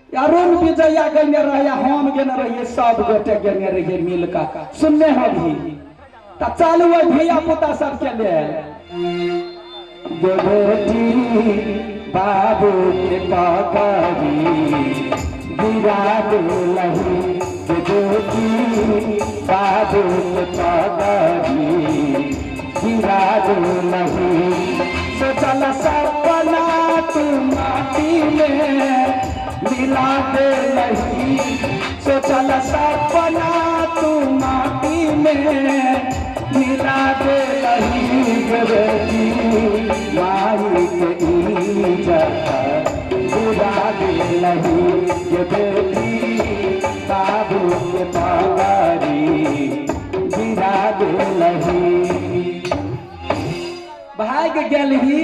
अरुण विजया गने रहे, हम गने रहिए, सब गोटे गने रहिए मिलकर। सुनने हो भी तो चालू है धिया पुता सबके लिए। जो बेटी बाबू के पकड़ी गिरा लही, जो बेटी बाबू के पकड़ी गिरा लही। सोचल सपना तू माटी में मिला दे लही, सोचल सपना तू माटी में मिला दे लही। बेटी माई के इज्जत गिरा दे लही, ये बेटी बाबू के पगड़ी गिरा दे लही। भाग गेल ही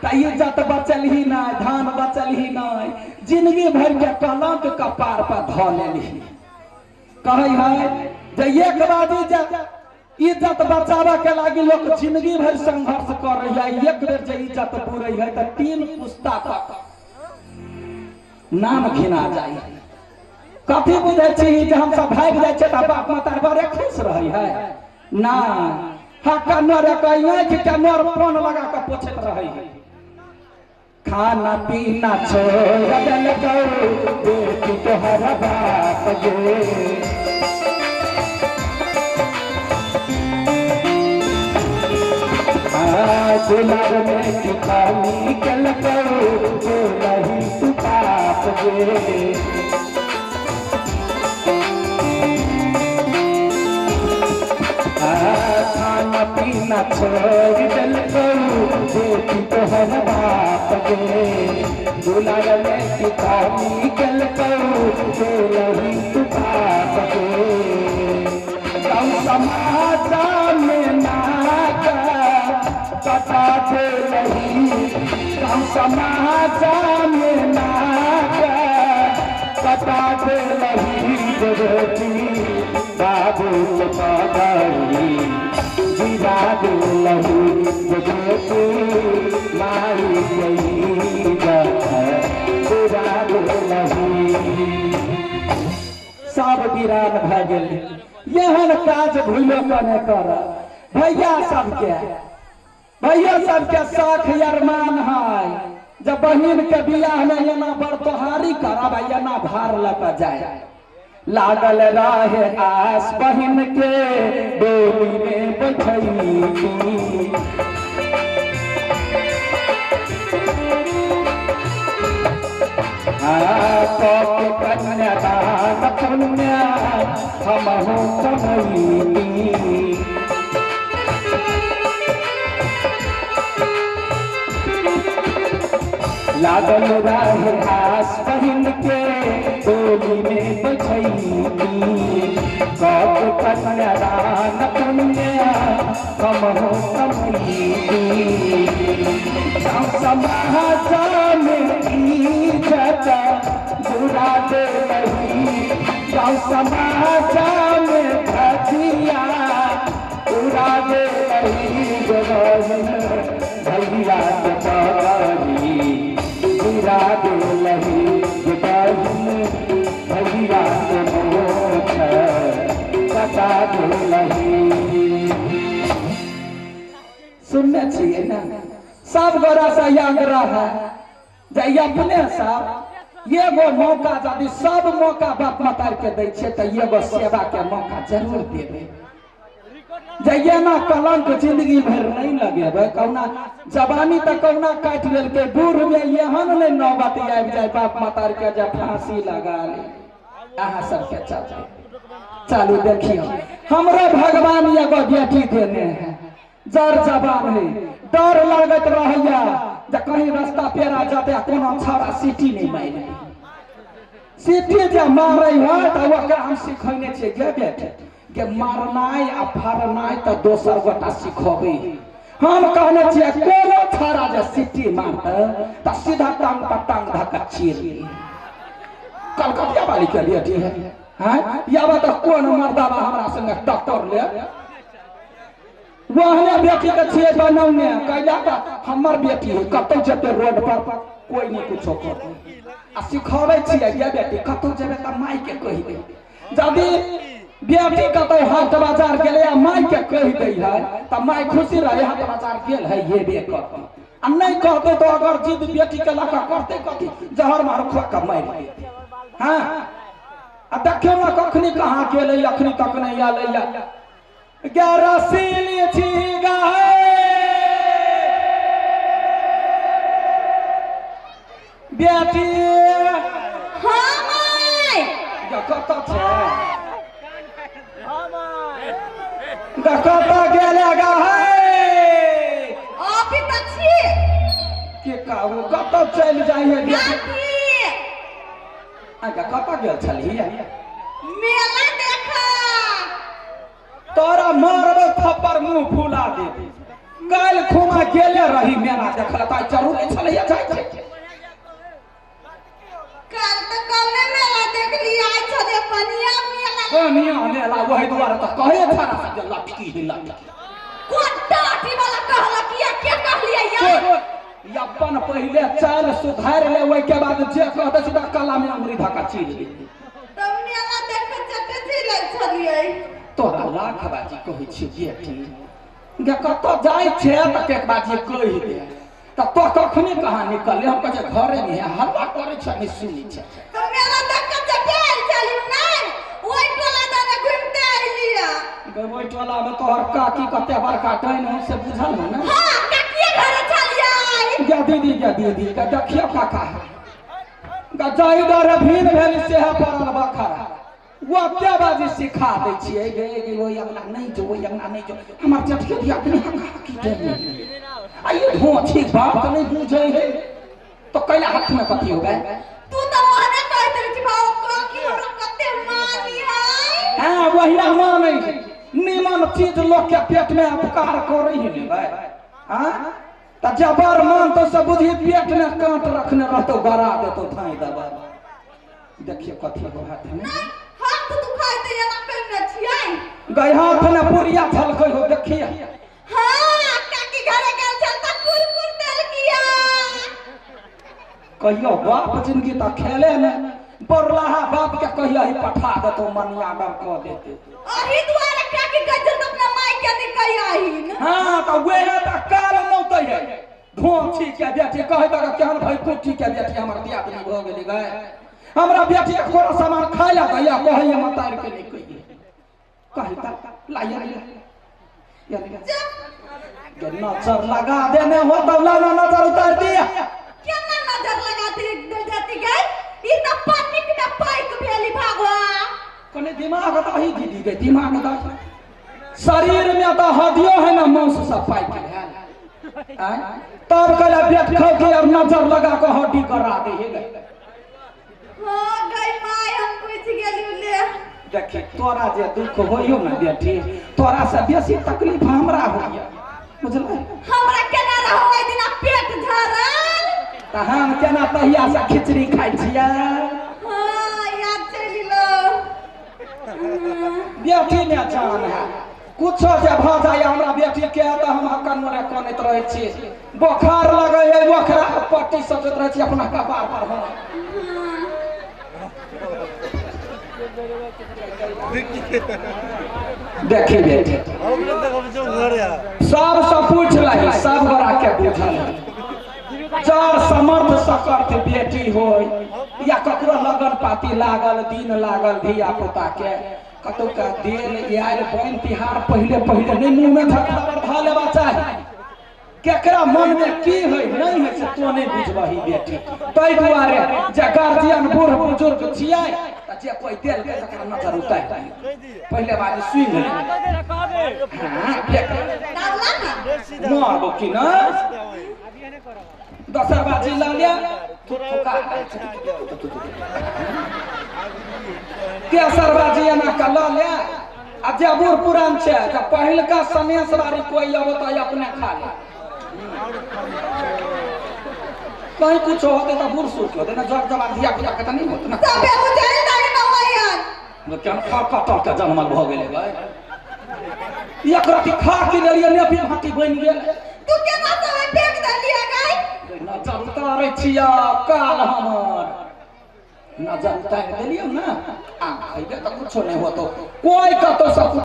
त इज्जत बचल ही ना, धान बचल ही ना, जिंदगी भर के कलंक कपार पर ध लेली। कहे है जे एक बार इज्जत बचावे के लागी लोग जिंदगी भर संघर्ष कर रही है, एक बेर जे इज्जत बुरे है तो 3 पुस्ता तक नाम घिना जाए। कथी बुझे छी जे हम सब भाग जाए छे त बाप माता बड़े खुश रही है ना। हाँ कन्नर कहीं कन्नर फोन लगा के पोछत रही है। खाना पीना छोड़ दल बेटी तोहर बाप गे, दुलार में खाली कल नहीं तू पाप गे। खाना पीना छोड़ दल बेटी तोहर बाप गे, दुलार में खाली कल नहीं तू पाप गे। समाजा में नाका कटा दे लही, समाजा में नाका कटा दे लही। बेटी बाबू के पगड़ी गिरा दे लही, बेटी माई गई गिरा दे लही। सब वीरान भ गेल, यहन काज भूलो कने कर। भैया सबके शौख अरमान है, जब बहिन के बियाह में एना बरतोहारी करब, एना भार लग जाए। लागल रहे आस बहिन के डोली में बैठई, कन्यादान पुण्य हमहु कमैनी। लागल रहे आस बहिन के डोली में बैठई, कन्यादान पुण्य हमहु कमैनी। समाजा में इज्जत बुरा दे लही, समाजा में भजिया उड़ा दे लही। भैया के पगड़ी गिरा दे लही, भैया के मोछ कटा दे लही। सुनने चाहिए ना, सब गोरा से आग्रह है जे अपने सब एगो मौका यदि सब मौका बाप माता के दै छे तो एगो सेवा के मौका जरूर देवे। जे ना कलंक जिंदगी भर नहीं लगेबे, कौना जवानी तक कौना काट लेल के बूढ़ में एहन नहीं नौबत आबि जाए बाप माता के जब फांसी लगा ले। अहाँ सबके चालू देखियो, हमरा भगवान एगो बेटी देने हैं, जर जवान है, डर लागत रहैया जे कहीं रास्ता पेरा जाते कोनो छौड़ा सीटी नहीं मारे। सीटी जे मारे है तो ओकरा हम सिखैने छियै गे बेटे के मारनाई आ फाड़नाई तो दोसर गोटा सिखबे। हम कहने छियै कोनो छौड़ा जे सीटी मारते तो सीधा टांग पर टांग धक्का चीर ली। कलकतिया वाली के बेटी है, हैं या तो कौन मर्दावा हमरा संगे टक्कर ले। वहने बेटी के छे बनौने कैला हमर बेटी है, कतौ जते रोड पर कोई नहीं कुछ कर आ सिखावे छिए ये बेटी कतो जेबे त माई के कहि दे जदी बेटी कतो हाट बाजार गेले आ माई के कहि दे है त माई खुशी रहे हाट बाजार गेल है ये बे करती आ नहीं कहते तो अगर जिद बेटी के लका करते कथी जहर मार खा के मार दे हां आ देखियो ना कखनी कहां गेले अखनी तक नहीं आले 11 सीली छी गाए बेटी हां माई कत छे कत गेले गाए अभी तक छी के कहू कत चल जाई है बेटी आगा कत गेल छलिए मेला देखा तोरा मारबो थप्पड़ मुंह फुला दे काल खुमा गेले रही मेला देखल त जरूरी छलिए जाय छै कल तो कौने मेला देख लिया आई छे पनिया मेला वही द्वारा तो कहे थारा से लटकी ही लटकी कोन टाटी वाला कहला किया के कहलिए यार ये अपन पहले चाल सुधार ले ओइ के बाद जे कहत सीधा कला में अंगुरी धक्का चीज दे तो मेला देख चटे छी छलिए तोरा लाख बाजी कहै छी बेटी गे कत जाय छे त के बाजी कहि दे त तो कखनी कहां निकले हम कहे घरे में हल्ला करे छ नहीं सुनी छ तो मेला देख चटे चली नहीं ओइ टोला दाने घूमते आइलिया गे ओइ टोला में तोहर काकी कते बड़का टाइन हो से बुझल हो ना हां काकी घर चलिए गे दीदी के देखियो काका गे जाई डर भीन भेल से परल बखरा वो क्या बाजी सिखा दे छिए गे वो यंगना नहीं जो वो यंगना नहीं जो हमर जटके दिया अपने हका की दे आइए हो ठीक बात नहीं बुझे है तो कैला हाथ में कथी हो गए तू तो माने कहत रही भाव काकी हमरा कते मानी है हां वही ना माने निमन चीज लोग के पेट में अपकार करे ही नहीं भाई हां त जबर मान तो सब बुझी पेट में कांट रखने रहतो गरा देतो थाई दबा देखिए कथी हो हाथ में हाथ दुखाई त एना कइने छियै गई हाथ में पुरिया झलकै हो देखिए हां काकी घरे गेल छल त कुरकुर तेल किया कहियो बाप जिंदगी त खेले में बरलाहा बाप के कहियो ही पठा देतो मनिया डर क देते अही द्वारा काकी गजल त अपना माई के दी कही आही हां त वेहे त काल नौतै है ढोंची के बेटी कहि त केहन भाई कुटी के बेटी हमर बियाह नहीं भ गेली गए हमरा बेटी एक थोड़ा सामान खा ला गया कहिए मतार के नहीं कहिए कहि त लाया या गे नजर लगा देने हो तो लाना नजर उतार दिया क्या ना नजर लगाती दिल जाती गई ई त पानी के पाइक भेली भागवा कने दिमाग त ही दीदी के दिमाग त शरीर में तो हड्डियों है ना मांस सब पाई के है तब कला पेट खा के और नजर लगा के हड्डी करा दे है हां गई माय हम पूछ गेली ले देखी तोरा जे दुख होइयो ना बेटी तोरा से बेसी तकलीफ हमरा होइया बुझल हमरा केना रहै दिन पेट झरल त हम केना तहिया से खिचड़ी खाइ छिया हां याद चली लो बेटी ने जान है कुछो जे भ जाय हमरा बेटी के त हम हकन मोरे कोनैत रहै छी बुखार लगै है ओकरा पट्टी सटैत रहै छी अपना कपार पर हम देखी बेटी सब पूछ लही सब गोरा के बुझल चार समर्थ सकर्थ बेटी होय या ककरो लगन पाती लागल दिन लागल धिया पुता के कतौ का देल यार बन तिहार पहले नहीं मुंह में धक्का धा लेबा चाही केकरा मन में की होय नहीं है से तो नहीं बुझबही बेटी तै दुआरे जे गार्जियन बूढ़ बुजुर्ग छियै त जे कोई देल के तकरा नजर उतार पहले बात सुन ले हां मारबो कि ना दोसर बाजी ला लिया तेसर बाजी एना का ला ले आ जे बूढ़ पुरान छै त पहिलका सनेस बारी कोई अब त अपने खा ले कहीं कुछ होते तो बूढ़ सूख होते ना जब जवान धिया पुता के नहीं होते ना सबे बुझाई नहीं न होयन वो क्या कटल के जन्मल भ गेले भाई एक राती खा के लिए नेपी भाटी बन गेल तू केना सब फेंक देलिए गाय नजर उतारे छिया काल हमर नजर उतार देलियो ना आ खइबे त कुछो नहीं होतो कोई कतो सब